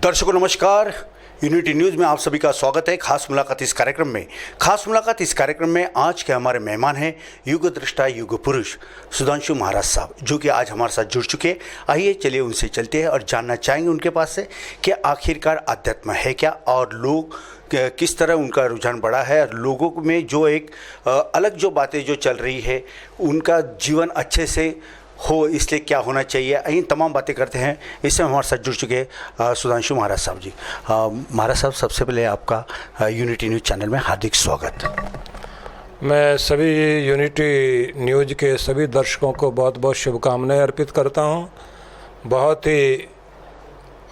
दर्शकों नमस्कार। Unity news में आप सभी का स्वागत है। खास मुलाकात इस कार्यक्रम में आज के हमारे मेहमान हैं युग दृष्टा युग पुरुष सुधांशु महाराज साहब, जो कि आज हमारे साथ जुड़ चुके हैं। आइए चलिए उनसे चलते हैं और जानना चाहेंगे उनके पास से कि आखिरकार अध्यात्म है क्या और लोग किस तरह उनका रुझान बढ़ा है, लोगों में जो एक अलग जो बातें जो चल रही है उनका जीवन अच्छे से हो इसलिए क्या होना चाहिए, इन तमाम बातें करते हैं। इससे हमारे साथ जुड़ चुके सुधांशु महाराज साहब जी। महाराज साहब, सबसे पहले आपका यूनिटी न्यूज़ चैनल में हार्दिक स्वागत। मैं सभी यूनिटी न्यूज़ के सभी दर्शकों को बहुत बहुत शुभकामनाएं अर्पित करता हूं। बहुत ही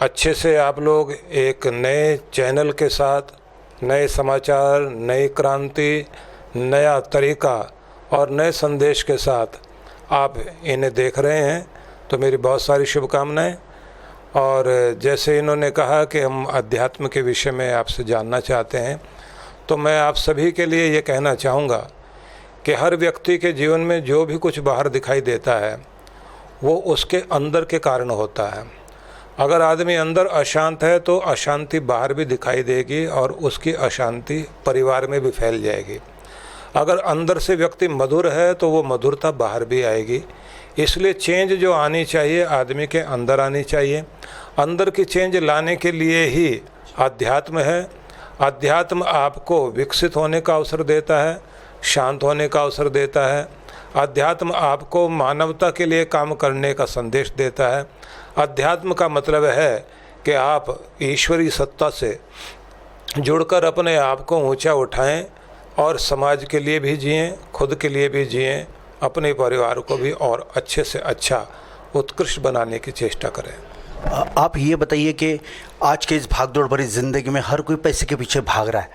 अच्छे से आप लोग एक नए चैनल के साथ नए समाचार, नई क्रांति, नया तरीका और नए संदेश के साथ आप इन्हें देख रहे हैं, तो मेरी बहुत सारी शुभकामनाएं। और जैसे इन्होंने कहा कि हम अध्यात्म के विषय में आपसे जानना चाहते हैं, तो मैं आप सभी के लिए ये कहना चाहूँगा कि हर व्यक्ति के जीवन में जो भी कुछ बाहर दिखाई देता है वो उसके अंदर के कारण होता है। अगर आदमी अंदर अशांत है तो अशांति बाहर भी दिखाई देगी और उसकी अशांति परिवार में भी फैल जाएगी। अगर अंदर से व्यक्ति मधुर है तो वो मधुरता बाहर भी आएगी। इसलिए चेंज जो आनी चाहिए आदमी के अंदर आनी चाहिए। अंदर की चेंज लाने के लिए ही अध्यात्म है। अध्यात्म आपको विकसित होने का अवसर देता है, शांत होने का अवसर देता है। अध्यात्म आपको मानवता के लिए काम करने का संदेश देता है। अध्यात्म का मतलब है कि आप ईश्वरीय सत्ता से जुड़कर अपने आप को ऊंचा उठाएं और समाज के लिए भी जिएं, खुद के लिए भी जिएं, अपने परिवार को भी और अच्छे से अच्छा उत्कृष्ट बनाने की चेष्टा करें। आप ये बताइए कि आज के इस भागदौड़ भरी ज़िंदगी में हर कोई पैसे के पीछे भाग रहा है।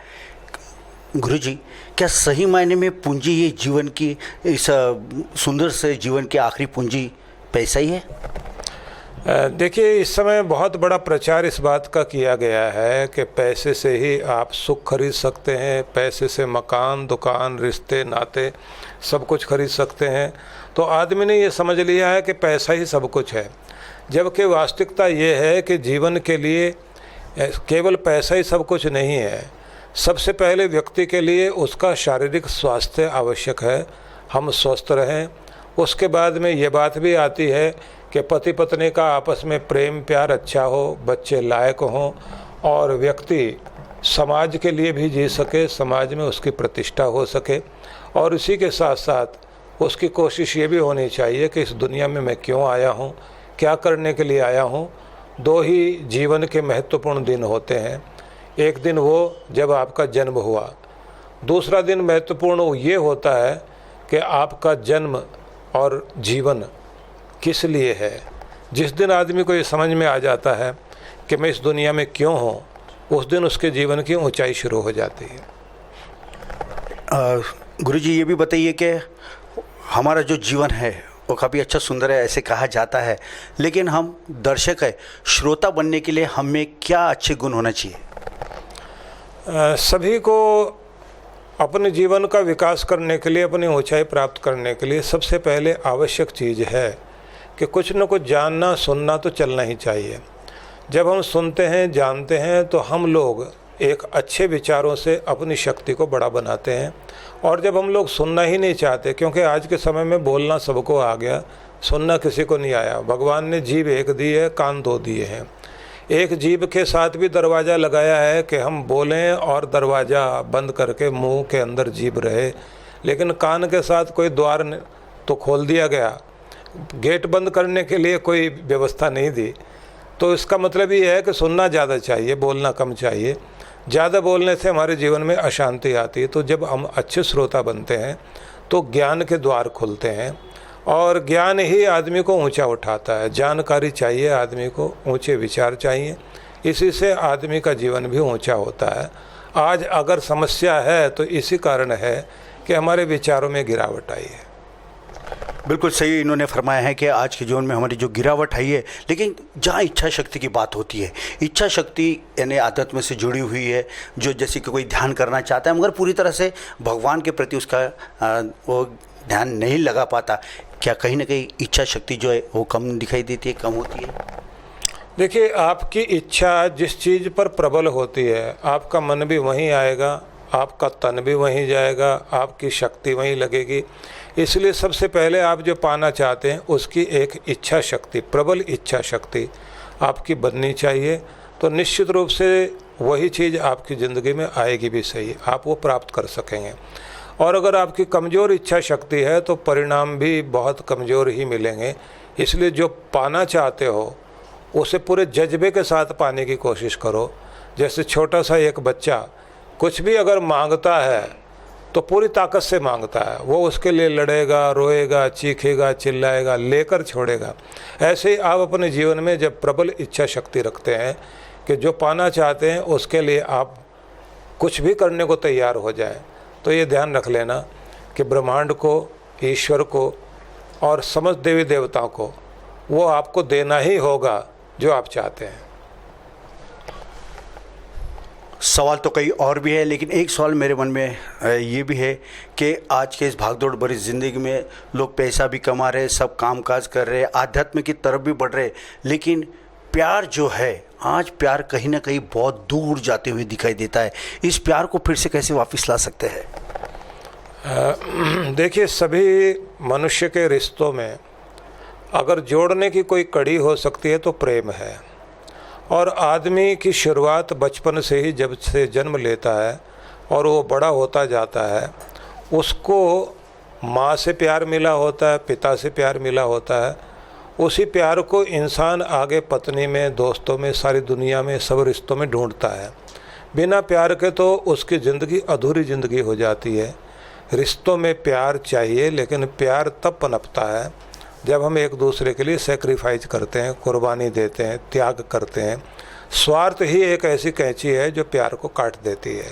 गुरुजी, क्या सही मायने में पूंजी ये जीवन की, इस सुंदर से जीवन की आखिरी पूंजी पैसा ही है? देखिए, इस समय बहुत बड़ा प्रचार इस बात का किया गया है कि पैसे से ही आप सुख खरीद सकते हैं, पैसे से मकान, दुकान, रिश्ते, नाते सब कुछ खरीद सकते हैं। तो आदमी ने ये समझ लिया है कि पैसा ही सब कुछ है, जबकि वास्तविकता ये है कि जीवन के लिए केवल पैसा ही सब कुछ नहीं है। सबसे पहले व्यक्ति के लिए उसका शारीरिक स्वास्थ्य आवश्यक है, हम स्वस्थ रहें। उसके बाद में ये बात भी आती है कि पति पत्नी का आपस में प्रेम प्यार अच्छा हो, बच्चे लायक हों और व्यक्ति समाज के लिए भी जी सके, समाज में उसकी प्रतिष्ठा हो सके। और इसी के साथ साथ उसकी कोशिश ये भी होनी चाहिए कि इस दुनिया में मैं क्यों आया हूँ, क्या करने के लिए आया हूँ। दो ही जीवन के महत्वपूर्ण दिन होते हैं। एक दिन वो जब आपका जन्म हुआ, दूसरा दिन महत्वपूर्ण ये होता है कि आपका जन्म और जीवन किस लिए है। जिस दिन आदमी को ये समझ में आ जाता है कि मैं इस दुनिया में क्यों हूँ, उस दिन उसके जीवन की ऊंचाई शुरू हो जाती है। गुरुजी, ये भी बताइए कि हमारा जो जीवन है वो काफ़ी अच्छा सुंदर है ऐसे कहा जाता है, लेकिन हम दर्शक है, श्रोता बनने के लिए हमें क्या अच्छे गुण होना चाहिए? सभी को अपने जीवन का विकास करने के लिए, अपनी ऊंचाई प्राप्त करने के लिए सबसे पहले आवश्यक चीज़ है कि कुछ न कुछ जानना सुनना तो चलना ही चाहिए। जब हम सुनते हैं, जानते हैं, तो हम लोग एक अच्छे विचारों से अपनी शक्ति को बड़ा बनाते हैं। और जब हम लोग सुनना ही नहीं चाहते, क्योंकि आज के समय में बोलना सबको आ गया, सुनना किसी को नहीं आया। भगवान ने जीभ एक दी है, कान दो दिए हैं। एक जीभ के साथ भी दरवाज़ा लगाया है कि हम बोलें और दरवाज़ा बंद करके मुंह के अंदर जीभ रहे, लेकिन कान के साथ कोई द्वार तो खोल दिया गया, गेट बंद करने के लिए कोई व्यवस्था नहीं दी। तो इसका मतलब ये है कि सुनना ज़्यादा चाहिए, बोलना कम चाहिए। ज़्यादा बोलने से हमारे जीवन में अशांति आती है। तो जब हम अच्छे श्रोता बनते हैं तो ज्ञान के द्वार खुलते हैं और ज्ञान ही आदमी को ऊंचा उठाता है। जानकारी चाहिए आदमी को, ऊंचे विचार चाहिए, इसी से आदमी का जीवन भी ऊंचा होता है। आज अगर समस्या है तो इसी कारण है कि हमारे विचारों में गिरावट आई है। बिल्कुल सही इन्होंने फरमाया है कि आज के जीवन में हमारी जो गिरावट आई है, लेकिन जहाँ इच्छा शक्ति की बात होती है, इच्छा शक्ति यानी आध्यात्म से जुड़ी हुई है, जो जैसे कि कोई ध्यान करना चाहता है मगर पूरी तरह से भगवान के प्रति उसका वो ध्यान नहीं लगा पाता, क्या कहीं ना कहीं इच्छा शक्ति जो है वो कम दिखाई देती है, कम होती है? देखिए, आपकी इच्छा जिस चीज़ पर प्रबल होती है, आपका मन भी वहीं आएगा, आपका तन भी वहीं जाएगा, आपकी शक्ति वहीं लगेगी। इसलिए सबसे पहले आप जो पाना चाहते हैं उसकी एक इच्छा शक्ति, प्रबल इच्छा शक्ति आपकी बननी चाहिए। तो निश्चित रूप से वही चीज़ आपकी ज़िंदगी में आएगी भी सही, आप वो प्राप्त कर सकेंगे। और अगर आपकी कमज़ोर इच्छा शक्ति है तो परिणाम भी बहुत कमज़ोर ही मिलेंगे। इसलिए जो पाना चाहते हो उसे पूरे जज्बे के साथ पाने की कोशिश करो। जैसे छोटा सा एक बच्चा कुछ भी अगर मांगता है तो पूरी ताकत से मांगता है, वो उसके लिए लड़ेगा, रोएगा, चीखेगा, चिल्लाएगा, लेकर छोड़ेगा। ऐसे ही आप अपने जीवन में जब प्रबल इच्छा शक्ति रखते हैं कि जो पाना चाहते हैं उसके लिए आप कुछ भी करने को तैयार हो जाएं, तो ये ध्यान रख लेना कि ब्रह्मांड को, ईश्वर को और समस्त देवी देवताओं को वो आपको देना ही होगा जो आप चाहते हैं। सवाल तो कई और भी है, लेकिन एक सवाल मेरे मन में ये भी है कि आज के इस भागदौड़ भरी ज़िंदगी में लोग पैसा भी कमा रहे, सब कामकाज कर रहे, आध्यात्म की तरफ भी बढ़ रहे, लेकिन प्यार जो है, आज प्यार कहीं ना कहीं बहुत दूर जाते हुए दिखाई देता है। इस प्यार को फिर से कैसे वापस ला सकते हैं? देखिए, सभी मनुष्य के रिश्तों में अगर जोड़ने की कोई कड़ी हो सकती है तो प्रेम है। और आदमी की शुरुआत बचपन से ही, जब से जन्म लेता है और वो बड़ा होता जाता है, उसको माँ से प्यार मिला होता है, पिता से प्यार मिला होता है। उसी प्यार को इंसान आगे पत्नी में, दोस्तों में, सारी दुनिया में, सब रिश्तों में ढूंढता है। बिना प्यार के तो उसकी ज़िंदगी अधूरी ज़िंदगी हो जाती है। रिश्तों में प्यार चाहिए, लेकिन प्यार तब पनपता है जब हम एक दूसरे के लिए सेक्रीफाइस करते हैं, कुर्बानी देते हैं, त्याग करते हैं। स्वार्थ ही एक ऐसी कैंची है जो प्यार को काट देती है।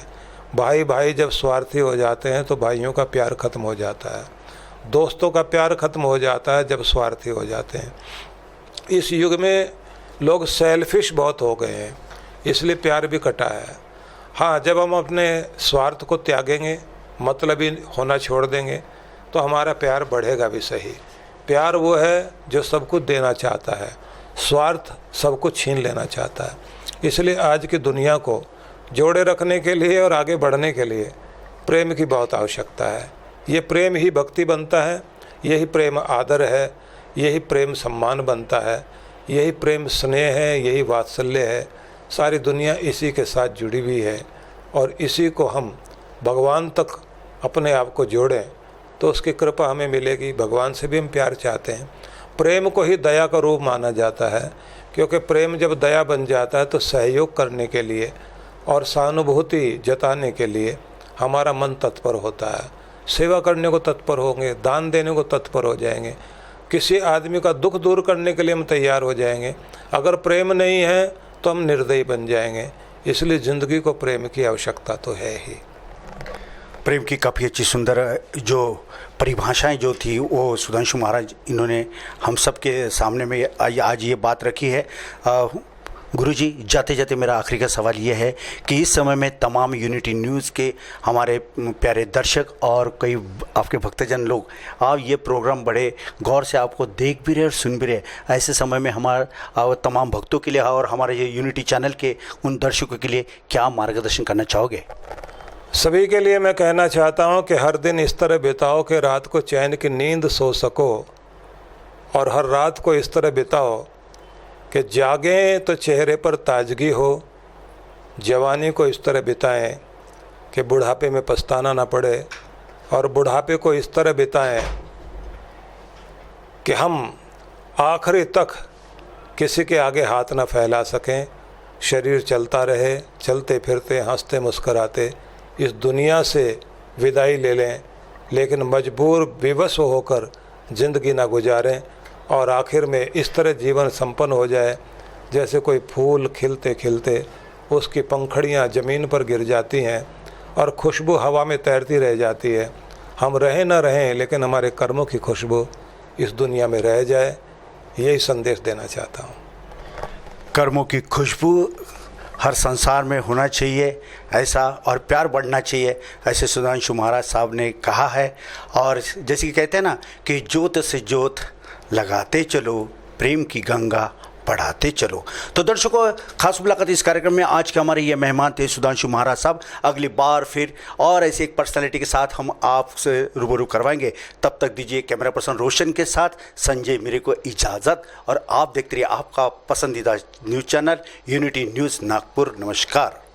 भाई भाई जब स्वार्थी हो जाते हैं तो भाइयों का प्यार ख़त्म हो जाता है, दोस्तों का प्यार ख़त्म हो जाता है जब स्वार्थी हो जाते हैं। इस युग में लोग सेल्फिश बहुत हो गए हैं, इसलिए प्यार भी कटा है। हाँ, जब हम अपने स्वार्थ को त्यागेंगे, मतलबी होना छोड़ देंगे, तो हमारा प्यार बढ़ेगा भी सही। प्यार वो है जो सब कुछ देना चाहता है, स्वार्थ सब कुछ छीन लेना चाहता है। इसलिए आज की दुनिया को जोड़े रखने के लिए और आगे बढ़ने के लिए प्रेम की बहुत आवश्यकता है। ये प्रेम ही भक्ति बनता है, यही प्रेम आदर है, यही प्रेम सम्मान बनता है, यही प्रेम स्नेह है, यही वात्सल्य है। सारी दुनिया इसी के साथ जुड़ी हुई है और इसी को हम भगवान तक अपने आप को जोड़ें तो उसकी कृपा हमें मिलेगी। भगवान से भी हम प्यार चाहते हैं। प्रेम को ही दया का रूप माना जाता है, क्योंकि प्रेम जब दया बन जाता है तो सहयोग करने के लिए और सहानुभूति जताने के लिए हमारा मन तत्पर होता है। सेवा करने को तत्पर होंगे, दान देने को तत्पर हो जाएंगे, किसी आदमी का दुख दूर करने के लिए हम तैयार हो जाएंगे। अगर प्रेम नहीं है तो हम निर्दयी बन जाएंगे। इसलिए ज़िंदगी को प्रेम की आवश्यकता तो है ही। प्रेम की काफ़ी अच्छी सुंदर जो परिभाषाएं जो थी वो सुधांशु महाराज इन्होंने हम सब के सामने में आज ये बात रखी है। गुरुजी, जाते जाते मेरा आखिरी का सवाल ये है कि इस समय में तमाम यूनिटी न्यूज़ के हमारे प्यारे दर्शक और कई आपके भक्तजन लोग आप ये प्रोग्राम बड़े गौर से आपको देख भी रहे और सुन भी रहे, ऐसे समय में हमारा तमाम भक्तों के लिए और हमारे ये यूनिटी चैनल के उन दर्शकों के लिए क्या मार्गदर्शन करना चाहोगे? सभी के लिए मैं कहना चाहता हूँ कि हर दिन इस तरह बिताओ कि रात को चैन की नींद सो सको, और हर रात को इस तरह बिताओ कि जागें तो चेहरे पर ताजगी हो। जवानी को इस तरह बिताएं कि बुढ़ापे में पछताना ना पड़े, और बुढ़ापे को इस तरह बिताएं कि हम आखिरी तक किसी के आगे हाथ ना फैला सकें। शरीर चलता रहे, चलते फिरते, हंसते मुस्कराते इस दुनिया से विदाई ले लें, लेकिन मजबूर विवश होकर ज़िंदगी ना गुजारें। और आखिर में इस तरह जीवन संपन्न हो जाए जैसे कोई फूल खिलते खिलते उसकी पंखड़ियाँ ज़मीन पर गिर जाती हैं और खुशबू हवा में तैरती रह जाती है। हम रहें ना रहें, लेकिन हमारे कर्मों की खुशबू इस दुनिया में रह जाए, यही संदेश देना चाहता हूँ। कर्मों की खुशबू हर संसार में होना चाहिए ऐसा, और प्यार बढ़ना चाहिए, ऐसे सुधांशु महाराज साहब ने कहा है। और जैसे कि कहते हैं ना कि ज्योत से ज्योत लगाते चलो, प्रेम की गंगा बढ़ाते चलो। तो दर्शकों, खास मुलाकात इस कार्यक्रम में आज के हमारे ये मेहमान थे सुधांशु महाराज साहब। अगली बार फिर और ऐसे एक पर्सनैलिटी के साथ हम आपसे रूबरू करवाएंगे। तब तक दीजिए कैमरा पर्सन रोशन के साथ संजय मेरे को इजाज़त, और आप देखते रहिए आपका पसंदीदा news channel unity news Nagpur. नमस्कार।